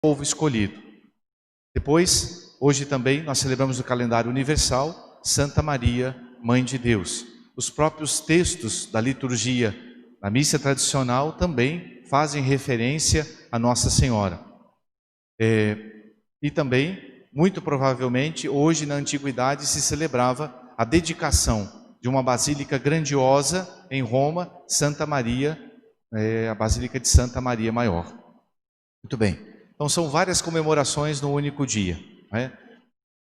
povo escolhido. Depois, hoje também, nós celebramos no calendário universal Santa Maria, Mãe de Deus. Os próprios textos da liturgia, da missa tradicional, também fazem referência a Nossa Senhora. E também, muito provavelmente, hoje na antiguidade se celebrava a dedicação de uma basílica grandiosa em Roma, Santa Maria, a Basílica de Santa Maria Maior. Muito bem, então são várias comemorações no único dia, né?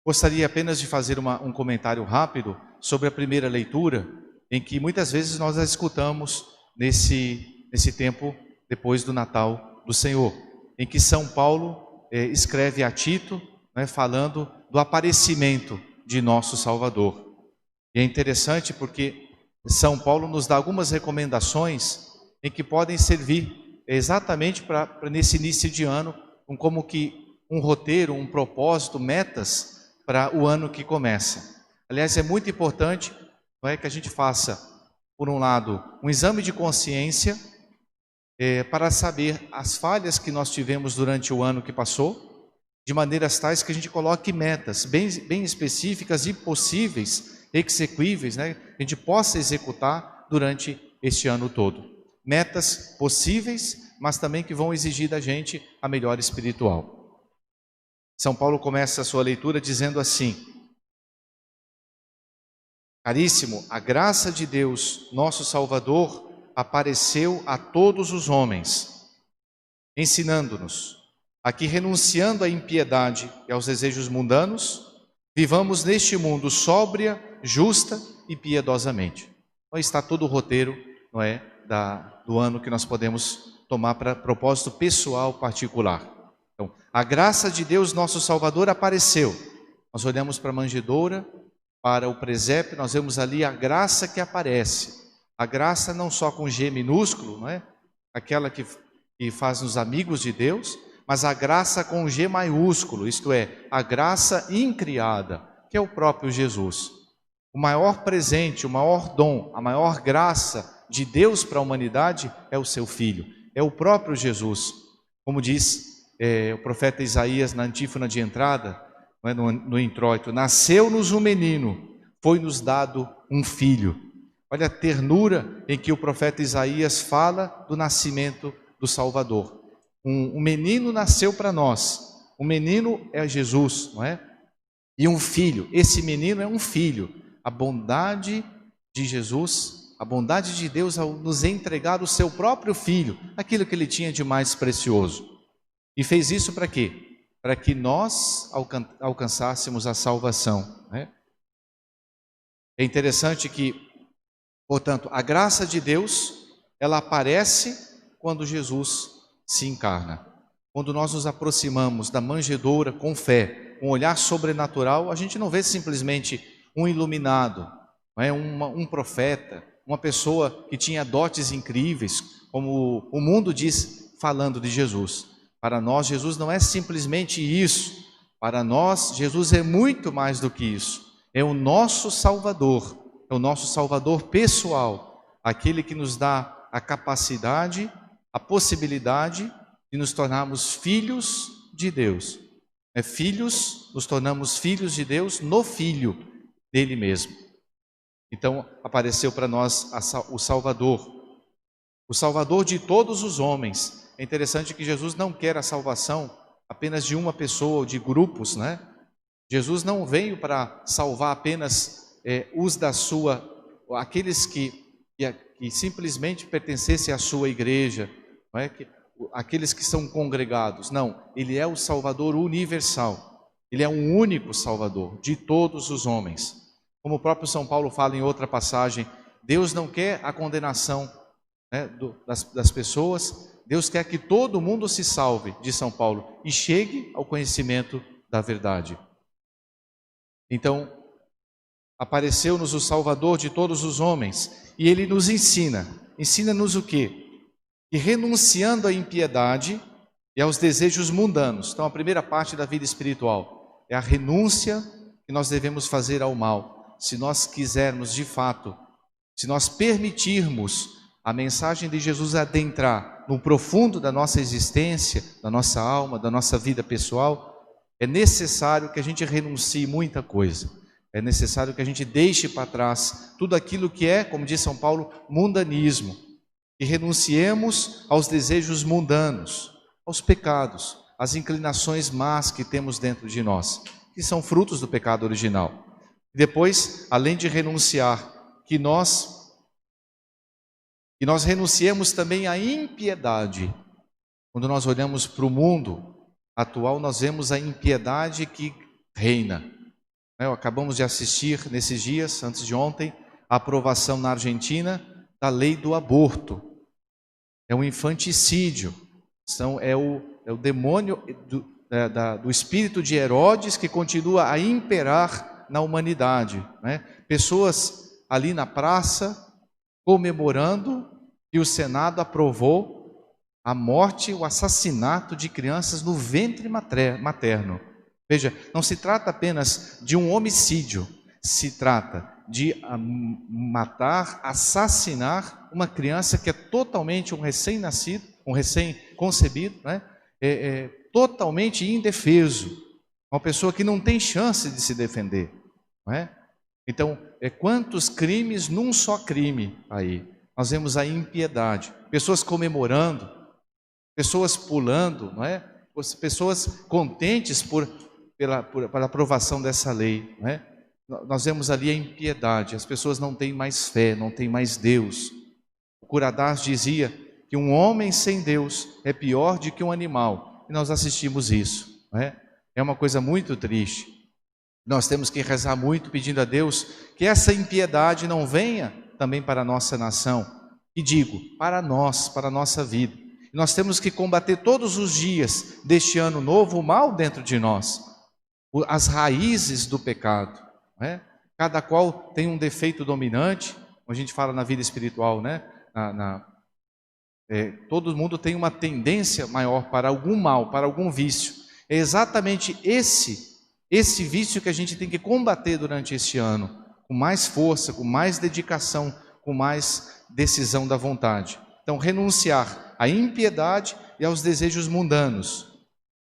Gostaria apenas de fazer um comentário rápido sobre a primeira leitura, em que muitas vezes nós a escutamos nesse tempo depois do Natal do Senhor, em que São Paulo escreve a Tito, né, falando do aparecimento de nosso Salvador. E é interessante porque São Paulo nos dá algumas recomendações em que podem servir exatamente para nesse início de ano, como que um roteiro, um propósito, metas para o ano que começa. Aliás, é muito importante, não é, que a gente faça, por um lado, um exame de consciência para saber as falhas que nós tivemos durante o ano que passou, de maneiras tais que a gente coloque metas bem específicas e possíveis, execuíveis, né, que a gente possa executar durante este ano todo. Metas possíveis, mas também que vão exigir da gente a melhora espiritual. São Paulo começa a sua leitura dizendo assim: caríssimo, a graça de Deus, nosso Salvador, apareceu a todos os homens, ensinando-nos a que, renunciando à impiedade e aos desejos mundanos, vivamos neste mundo sóbria, justa e piedosamente. Então está todo o roteiro, não é, do ano que nós podemos tomar para propósito pessoal particular. Então, a graça de Deus, nosso Salvador, apareceu. Nós olhamos para a manjedoura, para o presépio, nós vemos ali a graça que aparece. A graça não só com G minúsculo, não é? Aquela que faz-nos amigos de Deus, mas a graça com G maiúsculo, isto é, a graça incriada, que é o próprio Jesus. O maior presente, o maior dom, a maior graça de Deus para a humanidade é o seu Filho, é o próprio Jesus. Como diz o profeta Isaías na antífona de entrada, no introito: nasceu-nos um menino, foi-nos dado um filho. Olha a ternura em que o profeta Isaías fala do nascimento do Salvador. Um menino nasceu para nós, o menino é Jesus, não é? E um filho, esse menino é um filho. A bondade de Jesus, a bondade de Deus ao nos entregar o seu próprio filho, aquilo que ele tinha de mais precioso. E fez isso para quê? Para que nós alcançássemos a salvação, né? É interessante que, portanto, a graça de Deus, ela aparece quando Jesus se encarna. Quando nós nos aproximamos da manjedoura com fé, com um olhar sobrenatural, a gente não vê simplesmente um iluminado, não é? Um profeta, uma pessoa que tinha dotes incríveis, como o mundo diz falando de Jesus. Para nós, Jesus não é simplesmente isso. Para nós, Jesus é muito mais do que isso. É o nosso Salvador, é o nosso Salvador pessoal, aquele que nos dá a capacidade, a possibilidade de nos tornarmos filhos de Deus. Nos tornamos filhos de Deus no Filho dele mesmo. Então, apareceu para nós o Salvador de todos os homens. É interessante que Jesus não quer a salvação apenas de uma pessoa ou de grupos, né? Jesus não veio para salvar apenas aqueles que simplesmente pertencessem à sua igreja, não é? Aqueles que são congregados. Não, ele é o Salvador universal. Ele é um único Salvador de todos os homens. Como o próprio São Paulo fala em outra passagem, Deus não quer a condenação, né, das pessoas. Deus quer que todo mundo se salve, diz São Paulo, e chegue ao conhecimento da verdade. Então, apareceu-nos o Salvador de todos os homens, e ele nos ensina-nos o quê? Que renunciando à impiedade e aos desejos mundanos, então a primeira parte da vida espiritual é a renúncia que nós devemos fazer ao mal. Se nós quisermos de fato, se nós permitirmos a mensagem de Jesus adentrar no profundo da nossa existência, da nossa alma, da nossa vida pessoal, é necessário que a gente renuncie muita coisa. É necessário que a gente deixe para trás tudo aquilo que é, como diz São Paulo, mundanismo. E renunciemos aos desejos mundanos, aos pecados, às inclinações más que temos dentro de nós, que são frutos do pecado original. Depois, além de renunciar, que nós renunciemos também à impiedade. Quando nós olhamos para o mundo atual, nós vemos a impiedade que reina. Acabamos de assistir nesses dias, antes de ontem, a aprovação na Argentina da lei do aborto. É um infanticídio. É o demônio do espírito de Herodes que continua a imperar na humanidade. Pessoas ali na praça comemorando que o Senado aprovou a morte, o assassinato de crianças no ventre materno. Veja, não se trata apenas de um homicídio, se trata de matar, assassinar uma criança que é totalmente um recém-nascido, um recém-concebido, totalmente indefeso, uma pessoa que não tem chance de se defender. Então, quantos crimes num só crime aí? Nós vemos a impiedade, pessoas comemorando, pessoas pulando, pessoas contentes pela aprovação dessa lei. Nós vemos ali a impiedade, as pessoas não têm mais fé, não têm mais Deus. O Curadás dizia que um homem sem Deus é pior do que um animal, e nós assistimos isso. É uma coisa muito triste. Nós temos que rezar muito pedindo a Deus que essa impiedade não venha também para a nossa nação, e digo, para nós, para a nossa vida. E nós temos que combater todos os dias deste ano novo o mal dentro de nós, as raízes do pecado. Cada qual tem um defeito dominante, como a gente fala na vida espiritual, todo mundo tem uma tendência maior para algum mal, para algum vício. É exatamente esse vício que a gente tem que combater durante este ano, com mais força, com mais dedicação, com mais decisão da vontade. Então, renunciar à impiedade e aos desejos mundanos.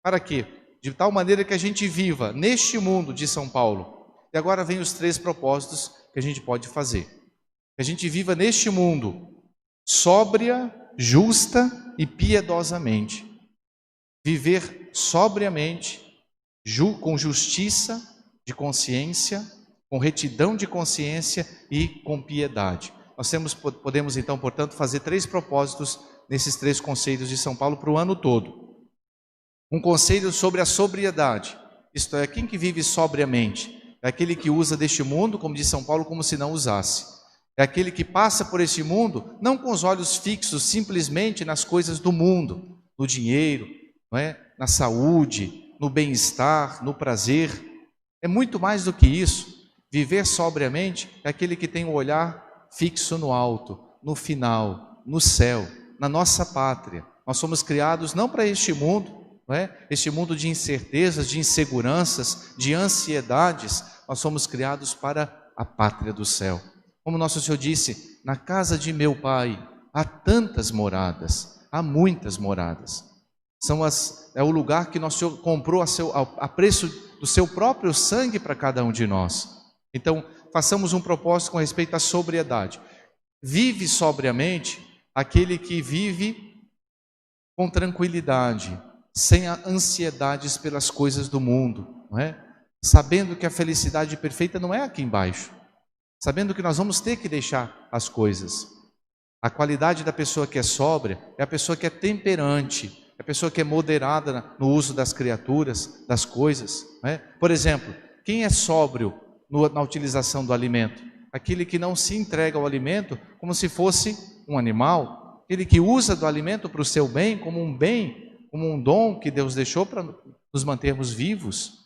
Para quê? De tal maneira que a gente viva neste mundo de São Paulo. E agora vem os 3 propósitos que a gente pode fazer. Que a gente viva neste mundo sóbria, justa e piedosamente. Viver sobriamente, com justiça de consciência, com retidão de consciência e com piedade. Nós podemos então, portanto, fazer 3 propósitos nesses 3 conselhos de São Paulo para o ano todo. Um conselho sobre a sobriedade, isto é, quem que vive sobriamente? É aquele que usa deste mundo, como diz São Paulo, como se não usasse. É aquele que passa por este mundo, não com os olhos fixos simplesmente nas coisas do mundo, no dinheiro, na saúde, no bem-estar, no prazer. É muito mais do que isso. Viver sobriamente é aquele que tem o olhar fixo no alto, no final, no céu, na nossa pátria. Nós somos criados não para este mundo, este mundo de incertezas, de inseguranças, de ansiedades. Nós somos criados para a pátria do céu. Como Nosso Senhor disse, na casa de meu Pai há tantas moradas, há muitas moradas. É o lugar que Nosso Senhor comprou a preço do seu próprio sangue para cada um de nós. Então, façamos um propósito com respeito à sobriedade. Vive sobriamente aquele que vive com tranquilidade, sem ansiedades pelas coisas do mundo, sabendo que a felicidade perfeita não é aqui embaixo, sabendo que nós vamos ter que deixar as coisas. A qualidade da pessoa que é sóbria é a pessoa que é temperante, é a pessoa que é moderada no uso das criaturas, das coisas. Por exemplo, quem é sóbrio na utilização do alimento? Aquele que não se entrega ao alimento como se fosse um animal, aquele que usa do alimento para o seu bem, como um dom que Deus deixou para nos mantermos vivos.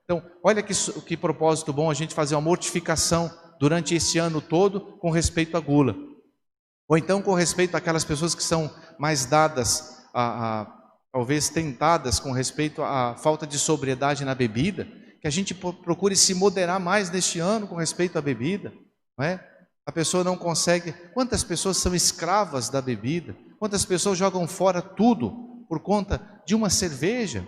Então, olha que propósito bom a gente fazer uma mortificação durante esse ano todo com respeito à gula. Ou então com respeito àquelas pessoas que são mais dadas, talvez tentadas com respeito à falta de sobriedade na bebida, que a gente procure se moderar mais neste ano com respeito à bebida. A pessoa não consegue. Quantas pessoas são escravas da bebida? Quantas pessoas jogam fora tudo por conta de uma cerveja,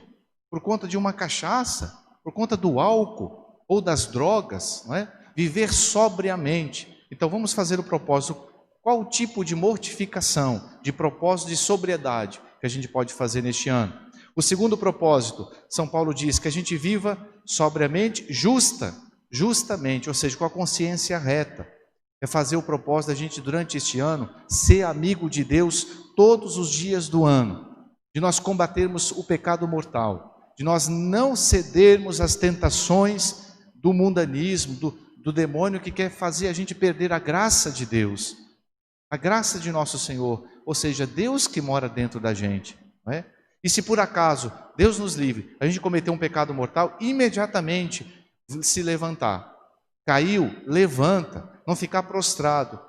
por conta de uma cachaça, por conta do álcool ou das drogas, não é? Viver sobriamente. Então vamos fazer o propósito. Qual o tipo de mortificação, de propósito de sobriedade que a gente pode fazer neste ano? O segundo propósito, São Paulo diz que a gente viva sobriamente, justamente, ou seja, com a consciência reta. É fazer o propósito da gente, durante este ano, ser amigo de Deus todos os dias do ano, de nós combatermos o pecado mortal, de nós não cedermos às tentações do mundanismo, do demônio que quer fazer a gente perder a graça de Deus, a graça de nosso Senhor, ou seja, Deus que mora dentro da gente, não é? E se por acaso, Deus nos livre, a gente cometer um pecado mortal, imediatamente se levantar. Caiu, levanta, não ficar prostrado.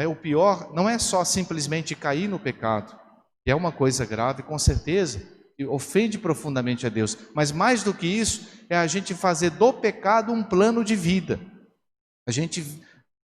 O pior não é só simplesmente cair no pecado, que é uma coisa grave, com certeza, e ofende profundamente a Deus. Mas mais do que isso, é a gente fazer do pecado um plano de vida. A gente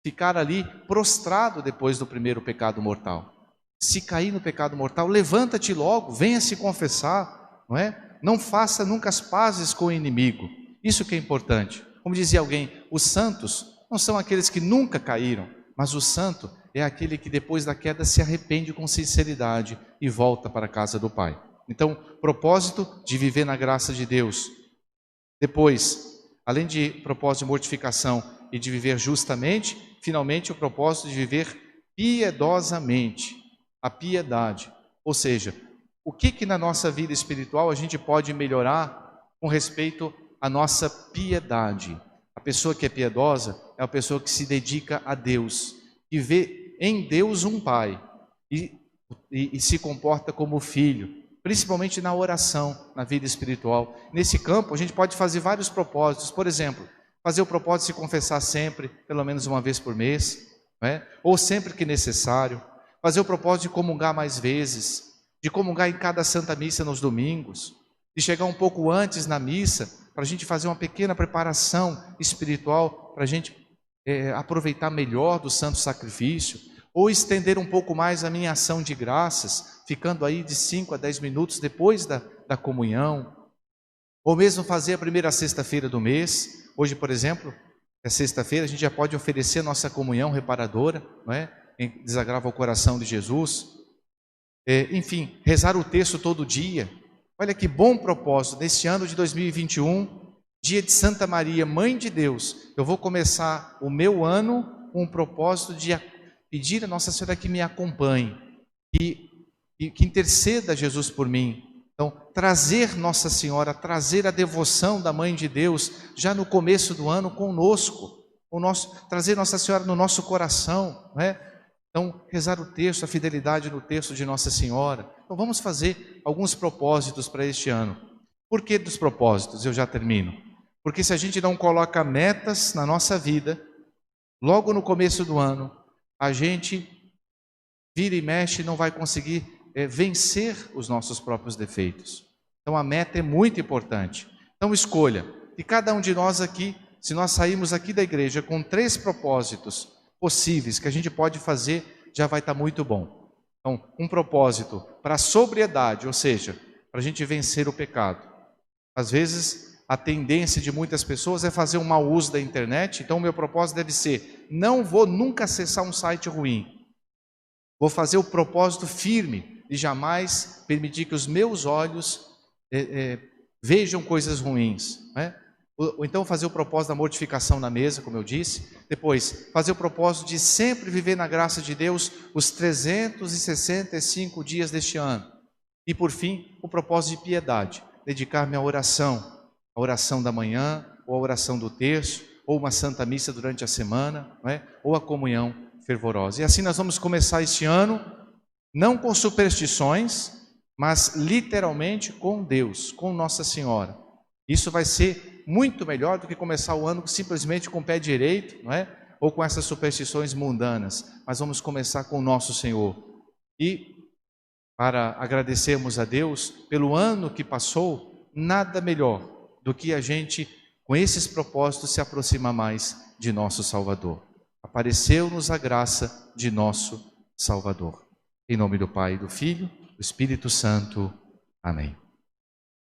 ficar ali prostrado depois do primeiro pecado mortal. Se cair no pecado mortal, levanta-te logo, venha se confessar, não é? Não faça nunca as pazes com o inimigo. Isso que é importante. Como dizia alguém, os santos não são aqueles que nunca caíram, mas o santo é aquele que depois da queda se arrepende com sinceridade e volta para a casa do Pai. Então, propósito de viver na graça de Deus. Depois, além de propósito de mortificação e de viver justamente, finalmente o propósito de viver piedosamente. A piedade, ou seja, o que na nossa vida espiritual a gente pode melhorar com respeito à nossa piedade. A pessoa que é piedosa é a pessoa que se dedica a Deus, que vê em Deus um Pai e se comporta como filho, principalmente na oração, na vida espiritual. Nesse campo a gente pode fazer vários propósitos, por exemplo, fazer o propósito de se confessar sempre, pelo menos uma vez por mês, não é? Ou sempre que necessário. Fazer o propósito de comungar mais vezes, de comungar em cada Santa Missa nos domingos, de chegar um pouco antes na missa, para a gente fazer uma pequena preparação espiritual, para a gente aproveitar melhor do santo sacrifício, ou estender um pouco mais a minha ação de graças, ficando aí de 5 a 10 minutos depois da comunhão, ou mesmo fazer a primeira sexta-feira do mês. Hoje, por exemplo, é sexta-feira, a gente já pode oferecer nossa comunhão reparadora, não é? Desagrava o coração de Jesus. Enfim, rezar o texto todo dia. Olha que bom propósito. Neste ano de 2021, dia de Santa Maria, Mãe de Deus, eu vou começar o meu ano com um propósito de pedir a Nossa Senhora que me acompanhe e que interceda a Jesus por mim. Então, trazer Nossa Senhora, trazer a devoção da Mãe de Deus já no começo do ano conosco, trazer Nossa Senhora no nosso coração, não é? Então, rezar o texto, a fidelidade no texto de Nossa Senhora. Então, vamos fazer alguns propósitos para este ano. Por que dos propósitos? Eu já termino. Porque se a gente não coloca metas na nossa vida, logo no começo do ano, a gente vira e mexe e não vai conseguir vencer os nossos próprios defeitos. Então, a meta é muito importante. Então, escolha. E cada um de nós aqui, se nós sairmos aqui da igreja com 3 propósitos possíveis que a gente pode fazer, já vai estar muito bom. Então, um propósito para a sobriedade, ou seja, para a gente vencer o pecado. Às vezes, a tendência de muitas pessoas é fazer um mau uso da internet, então o meu propósito deve ser, não vou nunca acessar um site ruim. Vou fazer o propósito firme de jamais permitir que os meus olhos vejam coisas ruins, né? Ou então fazer o propósito da mortificação na mesa, como eu disse. Depois, fazer o propósito de sempre viver na graça de Deus os 365 dias deste ano. E por fim, o propósito de piedade, dedicar-me à oração da manhã, ou a oração do terço, ou uma santa missa durante a semana, não é? Ou a comunhão fervorosa. E assim nós vamos começar este ano, não com superstições, mas literalmente com Deus, com Nossa Senhora. Isso vai ser muito melhor do que começar o ano simplesmente com o pé direito, não é? Ou com essas superstições mundanas. Mas vamos começar com o nosso Senhor. E para agradecermos a Deus pelo ano que passou, nada melhor do que a gente, com esses propósitos, se aproximar mais de nosso Salvador. apareceu-nos a graça de nosso Salvador. Em nome do Pai, do Filho, do Espírito Santo. Amém.